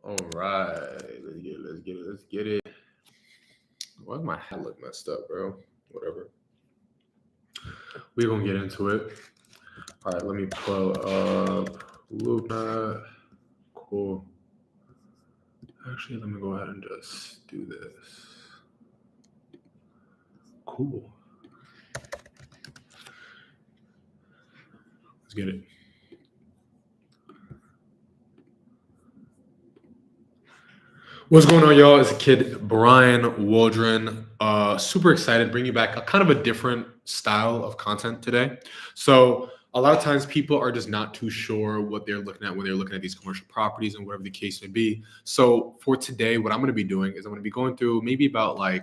All right, let's get it. Why does my hat look messed up, bro? Whatever. We're gonna get into it. All right, let me pull up LoopNet. Cool. Actually, let me go ahead and just do this. Cool. Let's get it. What's going on, y'all? It's a kid, Brian Waldron. Super excited to bring you back a kind of a different style of content today. So a lot of times people are just not too sure what they're looking at when they're looking at these commercial properties and whatever the case may be. So for today, what I'm going to be doing is I'm going to be going through maybe probably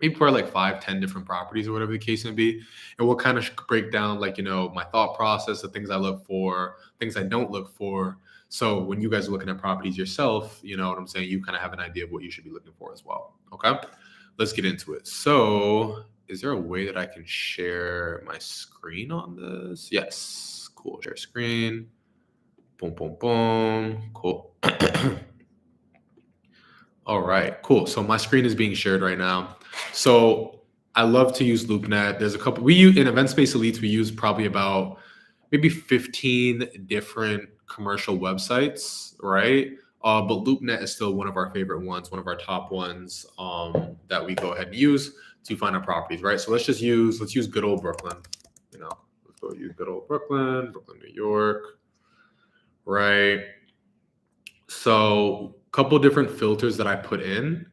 like 5, 10 different properties or whatever the case may be. And we'll kind of break down my thought process, the things I look for, things I don't look for. So when you guys are looking at properties yourself, you know what I'm saying? You kind of have an idea of what you should be looking for as well. Okay, let's get into it. So is there a way that I can share my screen on this? Yes, cool, share screen. Boom, boom, boom, cool. All right, cool. So my screen is being shared right now. So I love to use LoopNet. There's a couple we use in Event Space Elites. We use probably about maybe 15 different commercial websites, right? But LoopNet is still one of our favorite ones, one of our top ones that we go ahead and use to find our properties, right? So let's use good old Brooklyn. You know, let's go use good old Brooklyn, New York, right? So a couple different filters that I put in.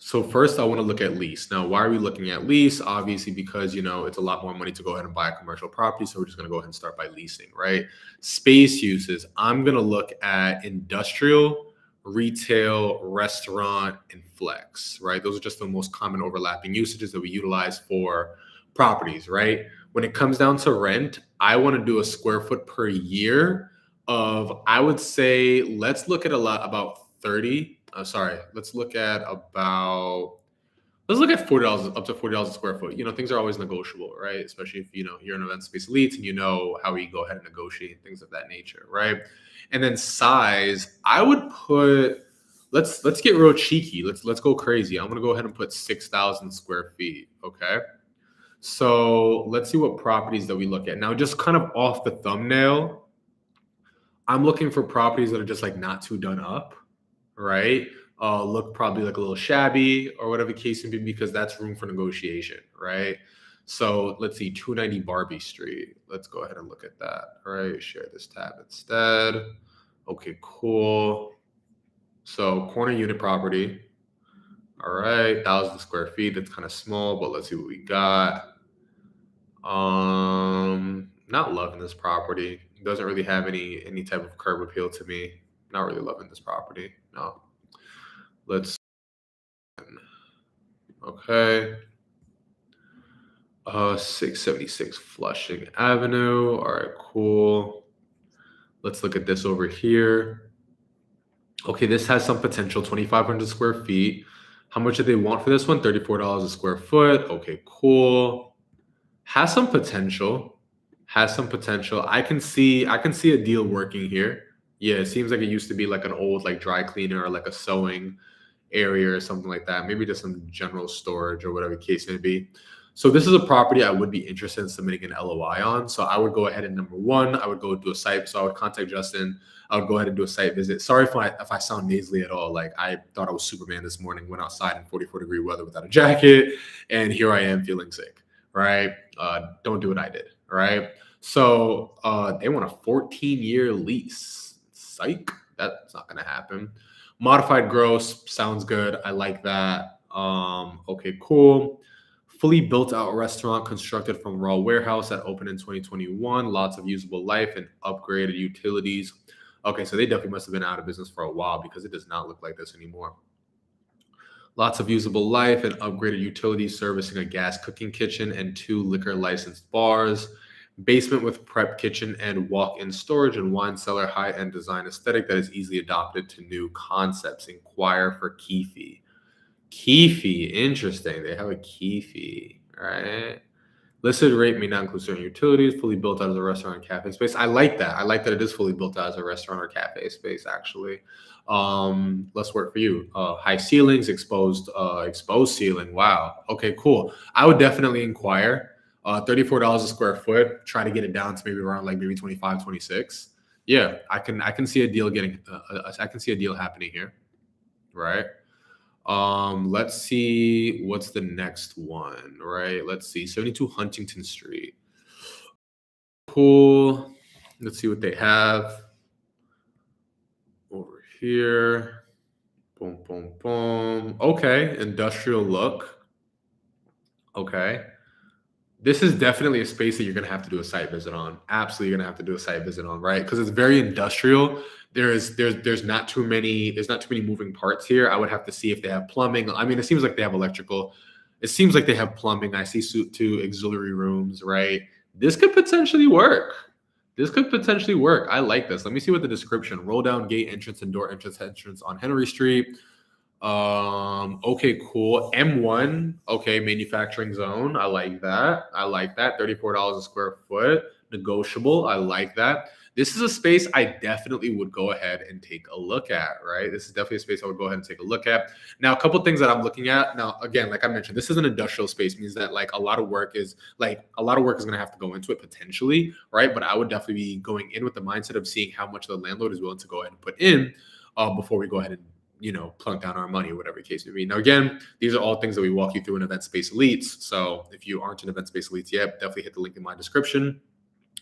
So first I want to look at lease. Now, why are we looking at lease? Obviously, because it's a lot more money to go ahead and buy a commercial property. So we're just going to go ahead and start by leasing, right? Space uses. I'm going to look at industrial, retail, restaurant, and flex, right? Those are just the most common overlapping usages that we utilize for properties, right? When it comes down to rent, I want to do a square foot per year of, I would say, let's look at about 30. Let's look at $40, up to $40 a square foot. Things are always negotiable, right? Especially if you're an event space elites and you know how we go ahead and negotiate things of that nature, right? And then size, I would put, let's get real cheeky. Let's go crazy. I'm gonna go ahead and put 6,000 square feet. Okay. So let's see what properties that we look at. Now, just kind of off the thumbnail, I'm looking for properties that are just like not too done up, right? Look probably like a little shabby or whatever the case may be, because that's room for negotiation, right? So let's see, 290 Barbie Street. Let's go ahead and look at that. All right, share this tab instead. Okay, cool. So corner unit property. All right, 1,000 square feet. That's kind of small, but let's see what we got. Not loving this property. It doesn't really have any type of curb appeal to me. Not really loving this property. No. Let's. Okay. 676 Flushing Avenue. All right, cool. Let's look at this over here. Okay, this has some potential. 2,500 square feet. How much do they want for this one? $34 a square foot. Okay, cool. Has some potential. I can see a deal working here. Yeah, it seems like it used to be like an old like dry cleaner or like a sewing area or something like that. Maybe just some general storage or whatever the case may be. So this is a property I would be interested in submitting an LOI on. So I would go ahead and number one, I would go do a site. So I would contact Justin. I would go ahead and do a site visit. Sorry if I sound nasally at all. Like, I thought I was Superman this morning, went outside in 44-degree weather without a jacket, and here I am feeling sick, right? Don't do what I did, right? So they want a 14-year lease. Psych, that's not gonna happen. Modified gross sounds good. I like that. Okay, cool. Fully built out restaurant constructed from raw warehouse that opened in 2021. Lots of usable life and upgraded utilities. Okay, so they definitely must have been out of business for a while, because it does not look like this anymore. Lots of usable life and upgraded utilities, servicing a gas cooking kitchen and 2 liquor licensed bars. Basement with prep kitchen and walk-in storage and wine cellar, high-end design aesthetic that is easily adopted to new concepts. Inquire for key fee. Key fee, interesting. They have a key fee, right? Listed rate may not include certain utilities, fully built out as a restaurant and cafe space. I like that. I like that it is fully built out as a restaurant or cafe space, actually. Let's work for you. High ceilings, exposed ceiling. Wow. Okay, cool. I would definitely inquire. $34 a square foot, try to get it down to maybe around like maybe 25, 26. Yeah, I can see a deal I can see a deal happening here, right? Let's see what's the next one, right? Let's see. 72 Huntington Street. Cool. Let's see what they have over here. Boom, boom, boom. Okay, industrial look. Okay. This is definitely a space that you're gonna have to do a site visit on. Absolutely, you're gonna have to do a site visit on, right? Because it's very industrial. There's not too many moving parts here. I would have to see if they have plumbing. I mean, it seems like they have electrical. It seems like they have plumbing. I see two auxiliary rooms, right? This could potentially work. This could potentially work. I like this. Let me see what the description. Roll down gate entrance and door entrance on Henry Street. Okay, cool. M1, okay, manufacturing zone. I like that. I like that. $34 a square foot, negotiable. I like that. This is a space I definitely would go ahead and take a look at, right? This is definitely a space I would go ahead and take a look at. Now, a couple things that I'm looking at. Now, again, like I mentioned, this is an industrial space, means that like a lot of work is going to have to go into it potentially, right? But I would definitely be going in with the mindset of seeing how much the landlord is willing to go ahead and put in before we go ahead and plunk down our money or whatever the case may be. Now, again, these are all things that we walk you through in Event Space Elites. So if you aren't in Event Space Elites yet, definitely hit the link in my description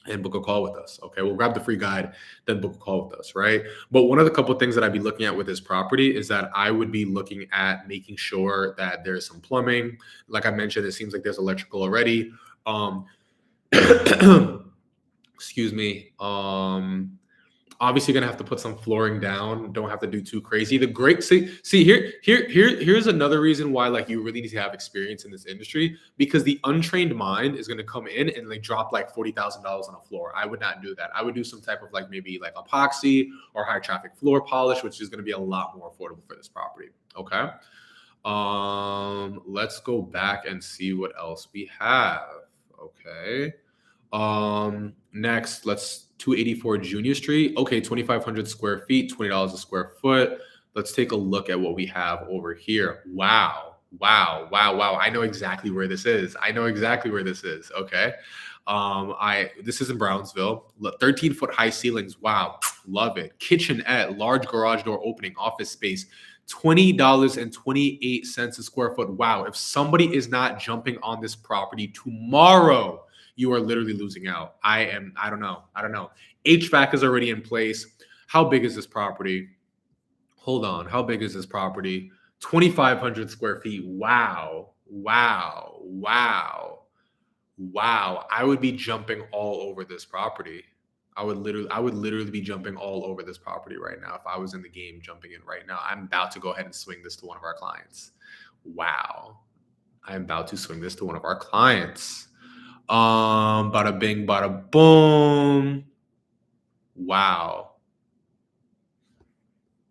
and book a call with us. Okay, we'll grab the free guide, then book a call with us, right? But one of the couple of things that I'd be looking at with this property is that I would be looking at making sure that there's some plumbing. Like I mentioned, it seems like there's electrical already. Excuse me. Obviously gonna have to put some flooring down. Don't have to do too crazy. The great here's another reason why like you really need to have experience in this industry, because the untrained mind is gonna come in and like drop like $40,000 on a floor. I would not do that. I would do some type of like maybe like epoxy or high traffic floor polish, which is gonna be a lot more affordable for this property. Okay. Let's go back and see what else we have. Okay. Next, let's 284 Junior Street. Okay, 2,500 square feet, $20 a square foot. Let's take a look at what we have over here. Wow. Wow. Wow. Wow. I know exactly where this is. I know exactly where this is. Okay. This is in Brownsville. 13-foot high ceilings. Wow. Love it. Kitchenette, large garage door opening, office space. $20.28 a square foot. Wow. If somebody is not jumping on this property tomorrow, you are literally losing out. I don't know. HVAC is already in place. How big is this property? Hold on. How big is this property? 2,500 square feet. Wow. Wow. Wow. Wow. I would be jumping all over this property. I would literally be jumping all over this property right now if I was in the game jumping in right now. I'm about to go ahead and swing this to one of our clients. Wow. I'm about to swing this to one of our clients. Bada bing, bada boom. Wow.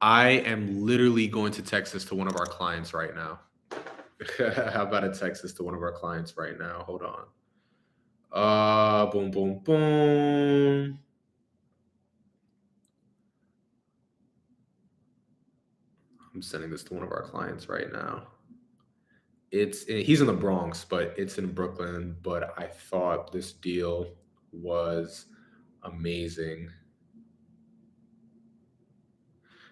I am literally going to text this to one of our clients right now. How about I text this to one of our clients right now? Hold on. Boom, boom, boom. I'm sending this to one of our clients right now. He's in the Bronx, but it's in Brooklyn. But I thought this deal was amazing.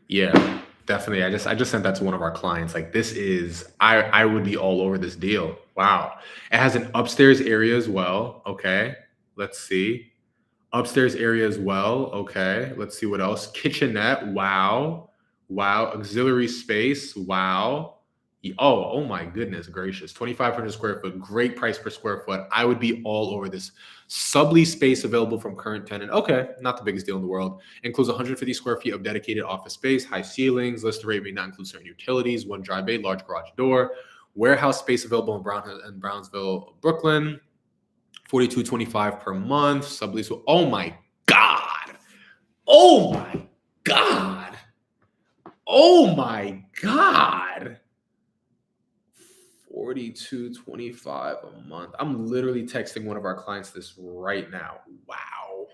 Yeah, definitely. I just sent that to one of our clients. Like this is I would be all over this deal. Wow. It has an upstairs area as well. Okay. Let's see. Upstairs area as well. Okay. Let's see what else. Kitchenette. Wow. Wow. Auxiliary space. Wow. Oh my goodness gracious. 2,500 square foot. Great price per square foot. I would be all over this. Sublease space available from current tenant. Okay. Not the biggest deal in the world. Includes 150 square feet of dedicated office space, high ceilings. Listed rate may not include certain utilities. One dry bay, large garage door. Warehouse space available in Brownsville, Brooklyn. $42.25 per month. Sublease. Oh my God. Oh my God. Oh my God. $42.25 a month. I'm literally texting one of our clients this right now. Wow.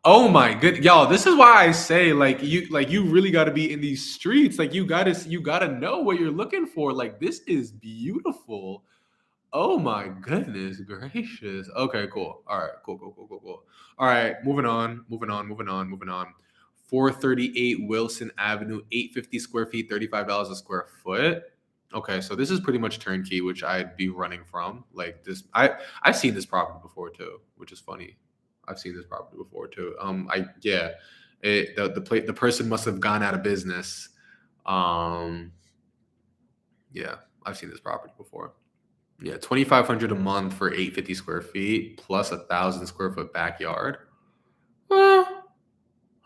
Oh my good, y'all. This is why I say you really got to be in these streets. Like you gotta know what you're looking for. Like this is beautiful. Oh my goodness gracious. Okay, cool. All right, cool. All right, moving on. 438 Wilson Avenue, 850 square feet, $35 a square foot. Okay, so this is pretty much turnkey, which I'd be running from. Like this, I've seen this property before too, which is funny. I've seen this property before too. The person must have gone out of business. Um, yeah, I've seen this property before. Yeah, 2,500 a month for 850 square feet plus 1,000 square foot backyard. Uh,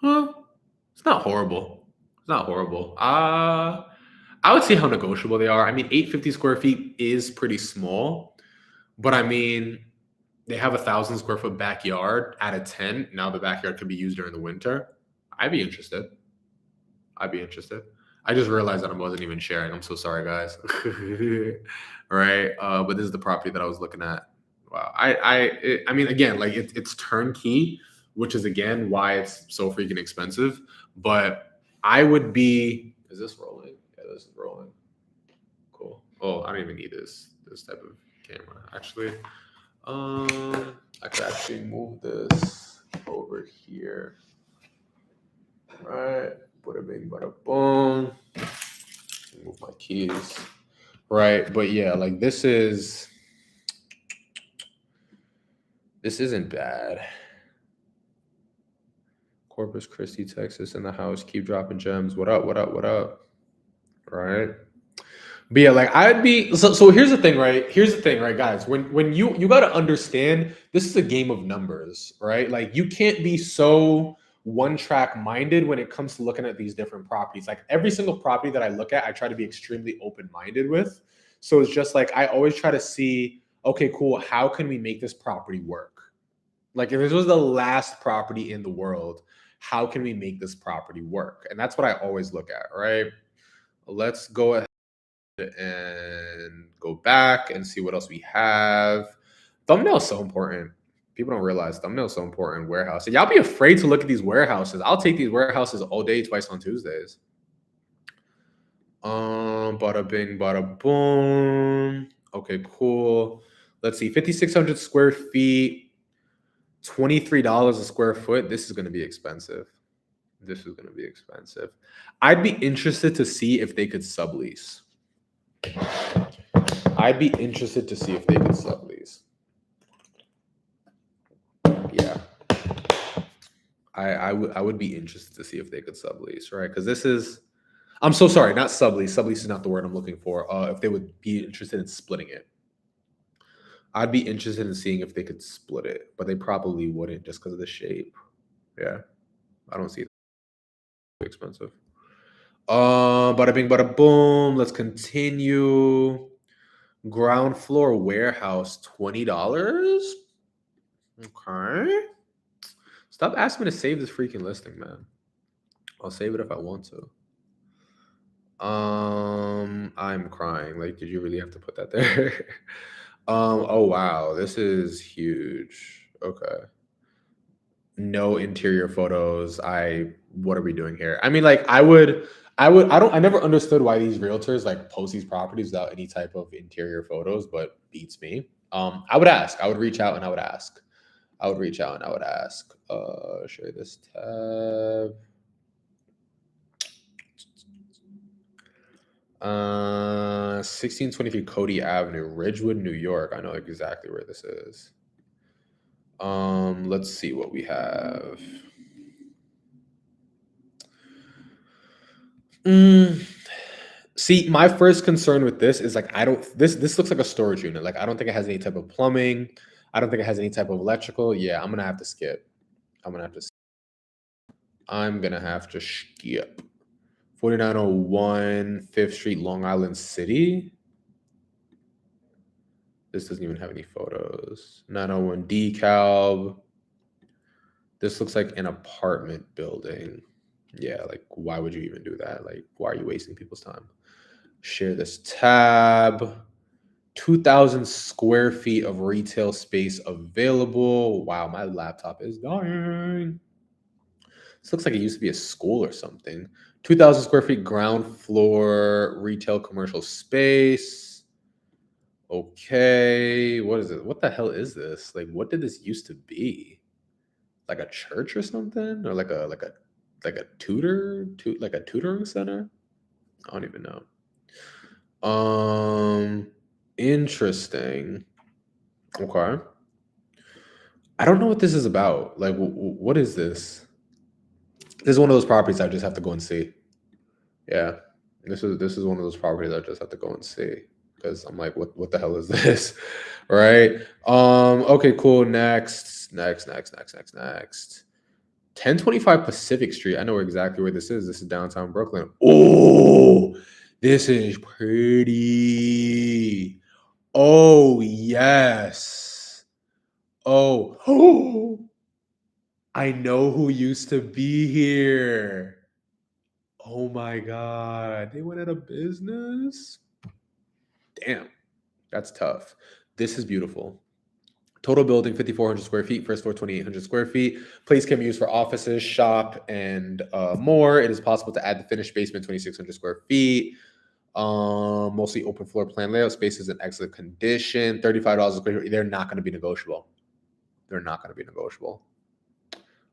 it's not horrible. It's not horrible. I would see how negotiable they are. I mean, 850 square feet is pretty small, but I mean, they have 1,000 square foot backyard at a 10. Now the backyard could be used during the winter. I'd be interested. I'd be interested. I just realized that I wasn't even sharing. I'm so sorry, guys. Right? But this is the property that I was looking at. Wow. I mean, again, like it's turnkey, which is again why it's so freaking expensive. But I would be. Is this rolling? Yeah, this is rolling. Cool. Oh, I don't even need this type of camera. Actually, I could actually move this over here. Right. Bada bing, bada boom. Move my keys. Right. But yeah, like this isn't bad. Corpus Christi, Texas in the house. Keep dropping gems. What up? Right. But yeah, like I'd be so here's the thing, right? Here's the thing, right, guys. When you gotta understand this is a game of numbers, right? Like you can't be so one track minded when it comes to looking at these different properties. Like every single property that I look at, I try to be extremely open minded with. So it's just like I always try to see, okay, cool, how can we make this property work? Like if this was the last property in the world, how can we make this property work? And that's what I always look at, right? Let's go ahead and go back and see what else we have. Thumbnail is so important. People don't realize thumbnail is so important. Warehouse. And y'all be afraid to look at these warehouses. I'll take these warehouses all day, twice on Tuesdays. Bada bing, bada boom. Okay, cool. Let's see. 5,600 square feet, $23 a square foot. This is going to be expensive. I'd be interested to see if they could sublease. Yeah. I would be interested to see if they could sublease, right? Because this is, I'm so sorry, not sublease. Sublease is not the word I'm looking for. If they would be interested in splitting it, I'd be interested in seeing if they could split it, but they probably wouldn't just because of the shape. Yeah, I don't see it expensive. Bada bing, bada boom. Let's continue. Ground floor warehouse, $20. Okay. Stop asking me to save this freaking listing, man. I'll save it if I want to. I'm crying. Like, did you really have to put that there? Oh wow, this is huge. Okay. No interior photos. What are we doing here? I mean, like, I never understood why these realtors like post these properties without any type of interior photos, but beats me. I would ask. I would reach out and I would ask. Share this tab. 1623 Cody Avenue, Ridgewood, New York. I know exactly where this is. Let's see what we have. See, my first concern with this is like this looks like a storage unit. Like I don't think it has any type of plumbing. I don't think it has any type of electrical. Yeah, I'm gonna have to skip. I'm gonna have to skip. 4901 5th Street, Long Island City. This doesn't even have any photos. 901 DeKalb. This looks like an apartment building. Yeah, like why would you even do that? Like, why are you wasting people's time? Share this tab. 2,000 square feet of retail space available. Wow, my laptop is dying. This looks like it used to be a school or something. 2,000 square feet ground floor retail commercial space. Okay, what is it? What the hell is this? Like, what did this used to be? Like a church or something, or like a like a tutoring center? I don't even know. Interesting. Okay. I don't know what this is about. Like, what is this? This is one of those properties I just have to go and see. Yeah, this is one of those properties I just have to go and see because I'm like, what the hell is this, right? Okay, cool. Next. 1025 Pacific Street. I know exactly where this is. This is downtown Brooklyn. Oh, this is pretty. Oh yes. Oh, I know who used to be here. Oh my God. They went out of business? Damn, that's tough. This is beautiful. Total building 5,400 square feet, first floor 2,800 square feet. Place can be used for offices, shop, and more. It is possible to add the finished basement 2,600 square feet. Mostly open floor plan layout. Space is in excellent condition. $35 a square feet. They're not going to be negotiable. They're not going to be negotiable.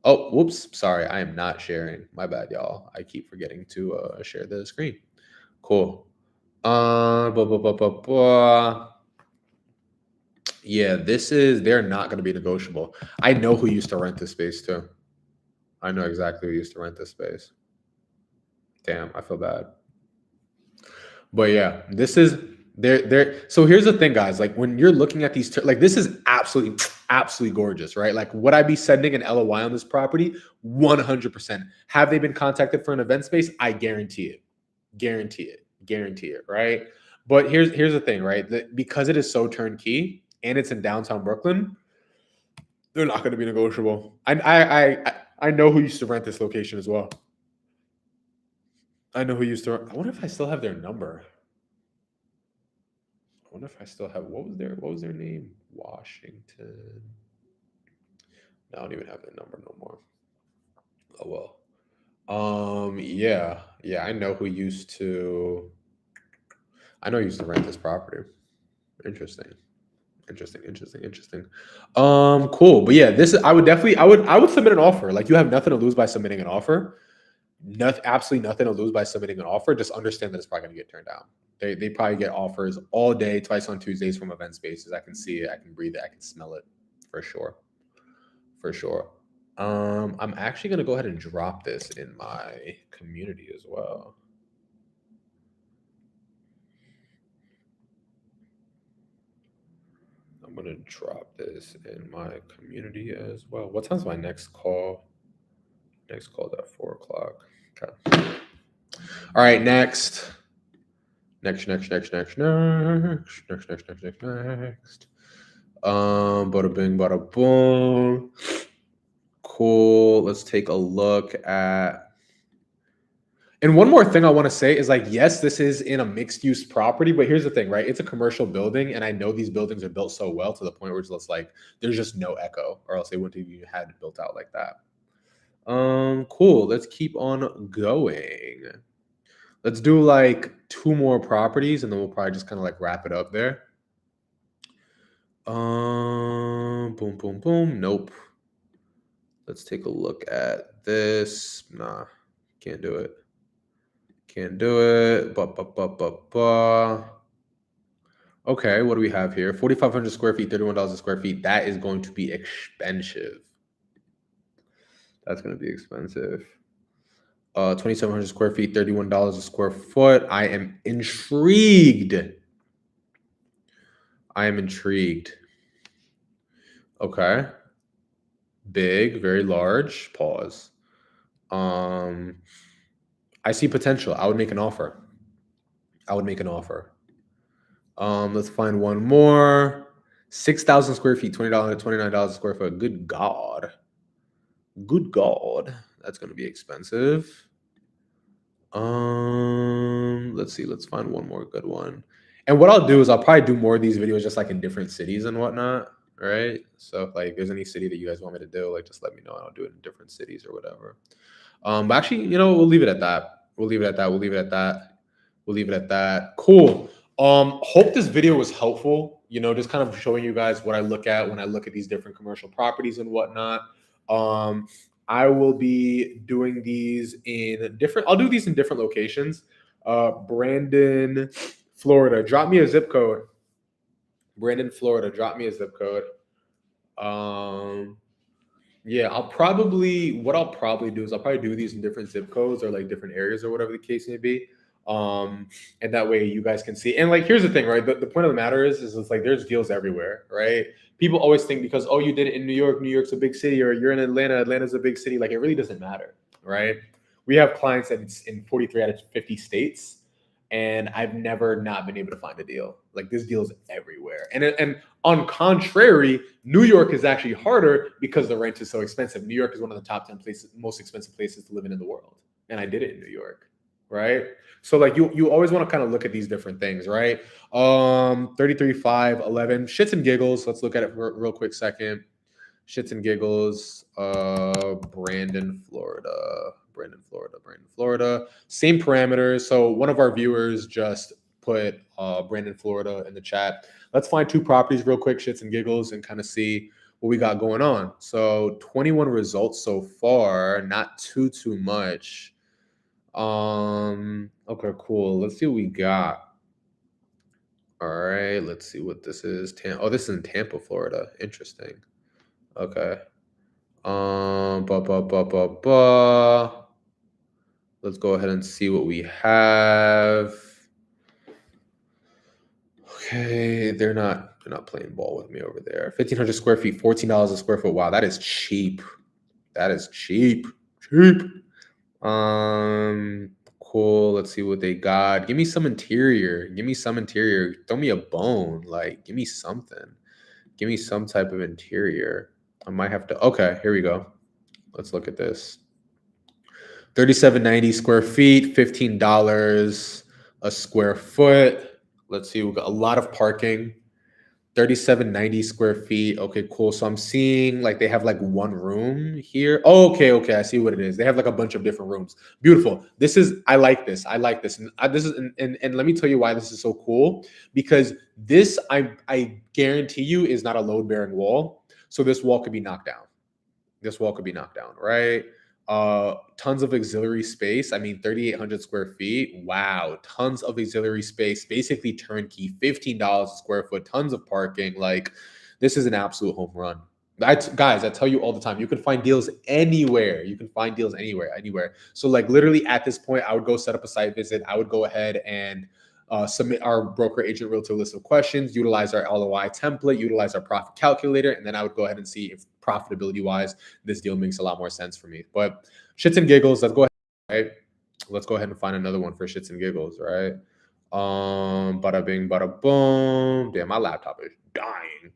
Oh, whoops. Sorry, I am not sharing. My bad, y'all. I keep forgetting to share the screen. Cool. Blah, blah, blah, blah, blah. Yeah, they're not going to be negotiable. I know who used to rent this space too. I know exactly who used to rent this space. Damn, I feel bad. But yeah, this is they're so here's the thing, guys. Like when you're looking at these, like this is absolutely gorgeous, right? Like would I be sending an LOI on this property? 100%. Have they been contacted for an event space? I guarantee it. Guarantee it, right? But here's the thing, right? That because it is so turnkey and it's in downtown Brooklyn, they're not going to be negotiable. I know who used to rent this location as well. I know who used to. I wonder if I still have their number. I wonder if I still have what was their name? Washington. No, I don't even have their number no more. Oh well. Yeah. I know who used to. I know who used to rent this property. Interesting. Cool. But yeah, this is I would submit an offer. Like you have nothing to lose by submitting an offer. Absolutely nothing to lose by submitting an offer. Just understand that it's probably gonna get turned down. They probably get offers all day, twice on Tuesdays from event spaces. I can see it, I can breathe it, I can smell it for sure. For sure. I'm actually gonna go ahead and drop this in my community as well. I'm gonna drop this in my community as well. What time's my next call? Next call at 4:00. Okay. All right, next. Next. Bada bing, bada boom. Cool. Let's take a look at. And one more thing I want to say is like, yes, this is in a mixed use property, but here's the thing, right? It's a commercial building, and I know these buildings are built so well to the point where it's just like there's just no echo, or else they wouldn't have even had it built out like that. Cool. Let's keep on going. Let's do like 2 more properties, and then we'll probably just kind of like wrap it up there. Boom. Nope. Let's take a look at this. Nah, can't do it. Okay, what do we have here? 4,500 square feet, $31 a square feet. That is going to be expensive. That's going to be expensive. 2,700 square feet, $31 a square foot. I am intrigued. Okay. Big, very large. Pause. I see potential. I would make an offer. Let's find one more. 6,000 square feet, $20, $29 a square foot. Good God. That's going to be expensive. Let's see. Let's find one more good one. And what I'll do is I'll probably do more of these videos just like in different cities and whatnot. Right. So if like there's any city that you guys want me to do, like just let me know and I'll do it in different cities or whatever. But actually, we'll leave it at that. We'll leave it at that. We'll leave it at that. We'll leave it at that. Cool. Hope this video was helpful. Just kind of showing you guys what I look at when I look at these different commercial properties and whatnot. I will be doing these in different. I'll do these in different locations. Brandon, Florida. Drop me a zip code. Brandon, Florida. Drop me a zip code. Yeah, what I'll probably do is I'll probably do these in different zip codes or like different areas or whatever the case may be. And that way you guys can see. And like, here's the thing, right? The point of the matter is it's like there's deals everywhere, right? People always think because, oh, you did it in New York, New York's a big city, or you're in Atlanta, Atlanta's a big city. Like, it really doesn't matter, right? We have clients that's in 43 out of 50 states. And I've never not been able to find a deal. Like, this deal's everywhere. And on contrary, New York is actually harder because the rent is so expensive. New York is one of the top 10 most expensive places to live in the world. And I did it in New York, right? So like you always want to kind of look at these different things, right? 33, 5, 11, shits and giggles. Let's look at it for a real quick second. Shits and giggles, Brandon, Florida. Same parameters. So one of our viewers just put Brandon, Florida in the chat. Let's find two properties real quick, shits and giggles, and kind of see what we got going on. So 21 results so far, not too much. Okay, cool. Let's see what we got. All right, let's see what this is. This is in Tampa, Florida. Interesting. Okay. Let's go ahead and see what we have. Okay, they're not playing ball with me over there. 1,500 square feet, $14 a square foot. Wow, that is cheap. That is cheap. Cool. Let's see what they got. Give me some interior. Throw me a bone. Like, give me something. Give me some type of interior. I might have to. Okay, here we go. Let's look at this. 3,790 square feet, $15 a square foot. Let's see. We've got a lot of parking. 3,790 square feet. Okay, cool. So I'm seeing like they have like one room here. Oh, okay. I see what it is. They have like a bunch of different rooms. Beautiful. I like this. And let me tell you why this is so cool. Because this, I guarantee you, is not a load bearing wall. So this wall could be knocked down. Right? Tons of auxiliary space. I mean, 3,800 square feet. Wow. Tons of auxiliary space, basically turnkey, $15 a square foot, tons of parking. Like, this is an absolute home run. Guys, I tell you all the time, you can find deals anywhere. Anywhere. So like literally at this point, I would go set up a site visit. I would go ahead and submit our broker agent realtor list of questions, utilize our LOI template, utilize our profit calculator, and then I would go ahead and see if profitability wise, this deal makes a lot more sense for me. But shits and giggles, let's go ahead, right? Let's go ahead and find another one for shits and giggles, right? Bada bing, bada boom. Damn, my laptop is dying.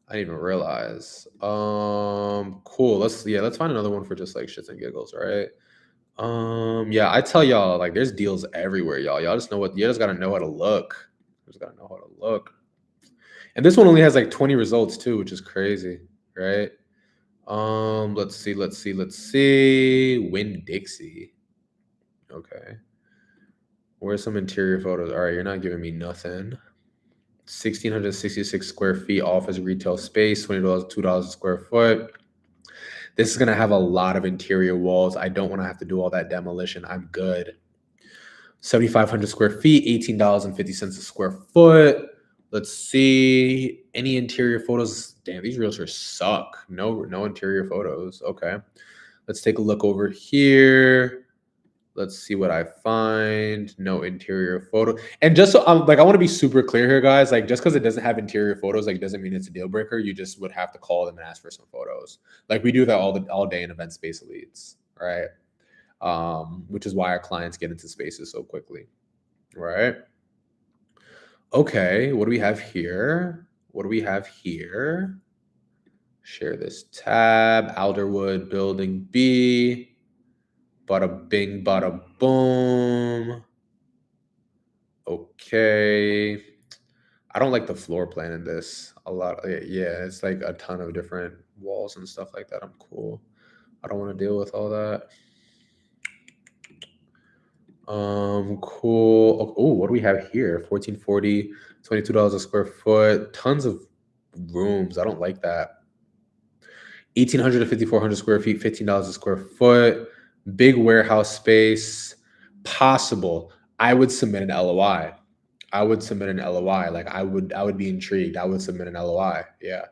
I didn't even realize. Cool. Let's find another one for just like shits and giggles, right? Yeah, I tell y'all, like, there's deals everywhere, y'all. You just gotta know how to look. And this one only has like 20 results too, which is crazy, right? Let's see. Winn-Dixie. Okay. Where's some interior photos? All right, you're not giving me nothing. 1,666 square feet office retail space, $20, $2 a square foot. This is going to have a lot of interior walls. I don't want to have to do all that demolition. I'm good. 7,500 square feet, $18.50 a square foot. Let's see. Any interior photos? Damn, these realtors suck. No interior photos. Okay. Let's take a look over here. Let's see what I find. No interior photo. And just so I want to be super clear here, guys. Like, just because it doesn't have interior photos, like, doesn't mean it's a deal breaker. You just would have to call them and ask for some photos. Like, we do that all day in event space leads, right? Which is why our clients get into spaces so quickly, right? Okay, what do we have here? Share this tab. Alderwood Building B. Bada bing, bada boom. Okay. I don't like the floor plan in this a lot. Yeah, it's like a ton of different walls and stuff like that. I'm cool. I don't want to deal with all that. Cool. Oh, what do we have here? $1,440, $22 a square foot. Tons of rooms. I don't like that. 1,800 to 5,400 square feet, $15 a square foot. Big warehouse space. Possible. I would submit an LOI. Like I would be intrigued. I would submit an LOI. Yeah.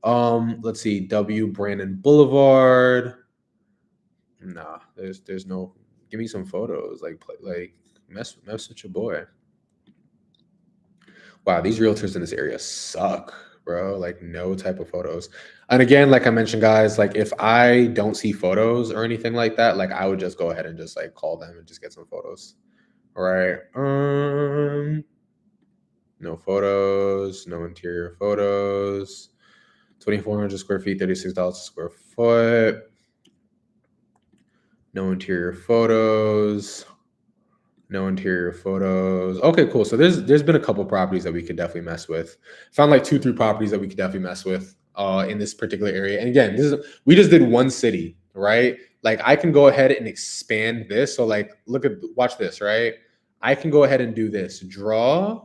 Let's see. W Brandon Boulevard. Nah, there's no. Give me some photos. Like mess with your boy. Wow, these realtors in this area suck, bro. Like no type of photos. And again, like I mentioned, guys, like if I don't see photos or anything like that, like I would just go ahead and just like call them and just get some photos. All right. No photos, no interior photos. 2,400 square feet, $36 a square foot. No interior photos. No interior photos. Okay, cool. So there's been a couple properties that we could definitely mess with. Found like 2-3 properties that we could definitely mess with in this particular area. And again, we just did one city, right? Like I can go ahead and expand this. So like watch this, right? I can go ahead and do this. Draw.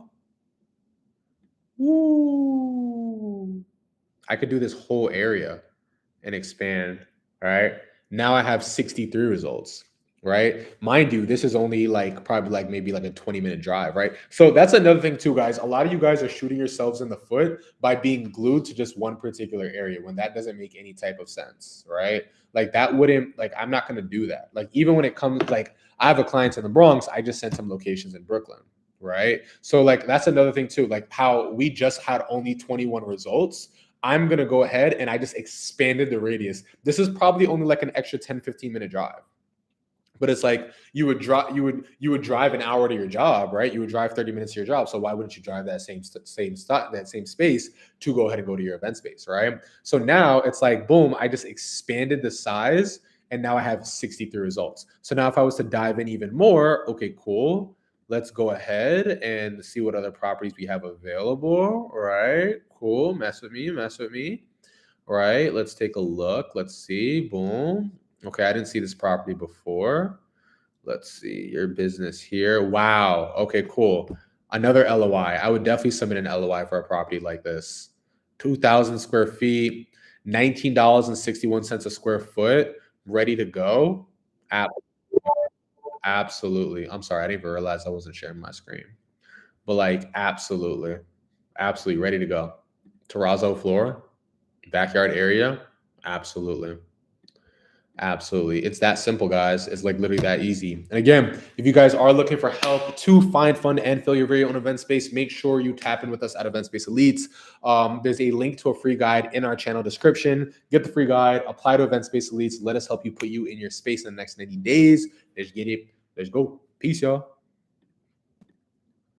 Woo. I could do this whole area and expand, right? Now I have 63 results, right? Mind you, this is only like probably like maybe like a 20-minute drive, right? So that's another thing too, guys. A lot of you guys are shooting yourselves in the foot by being glued to just one particular area when that doesn't make any type of sense, right? Like that wouldn't, like I'm not going to do that. Like even when it comes, like I have a client in the Bronx, I just sent him locations in Brooklyn, right? So like that's another thing too, like how we just had only 21 results. I'm going to go ahead and I just expanded the radius. This is probably only like an extra 10-15-minute drive. But it's like you would drive an hour to your job, right? You would drive 30 minutes to your job. So why wouldn't you drive that same space to go ahead and go to your event space, right? So now it's like, boom, I just expanded the size and now I have 63 results. So now if I was to dive in even more, okay, cool. Let's go ahead and see what other properties we have available. All right, cool. Mess with me. All right, let's take a look. Let's see. Boom. Okay, I didn't see this property before. Let's see your business here. Wow. Okay, cool. Another LOI. I would definitely submit an LOI for a property like this. 2,000 square feet, $19.61 a square foot, ready to go. Absolutely. I'm sorry, I didn't even realize I wasn't sharing my screen. But like absolutely ready to go. Terrazzo floor, backyard area, absolutely. It's that simple, guys. It's like literally that easy. And again, if you guys are looking for help to find, fund, and fill your very own event space, make sure you tap in with us at Event Space Elites. There's a link to a free guide in our channel description. Get the free guide, apply to Event Space Elites. Let us help you put you in your space in the next 90 days. Let's get it. Let's go. Peace, y'all.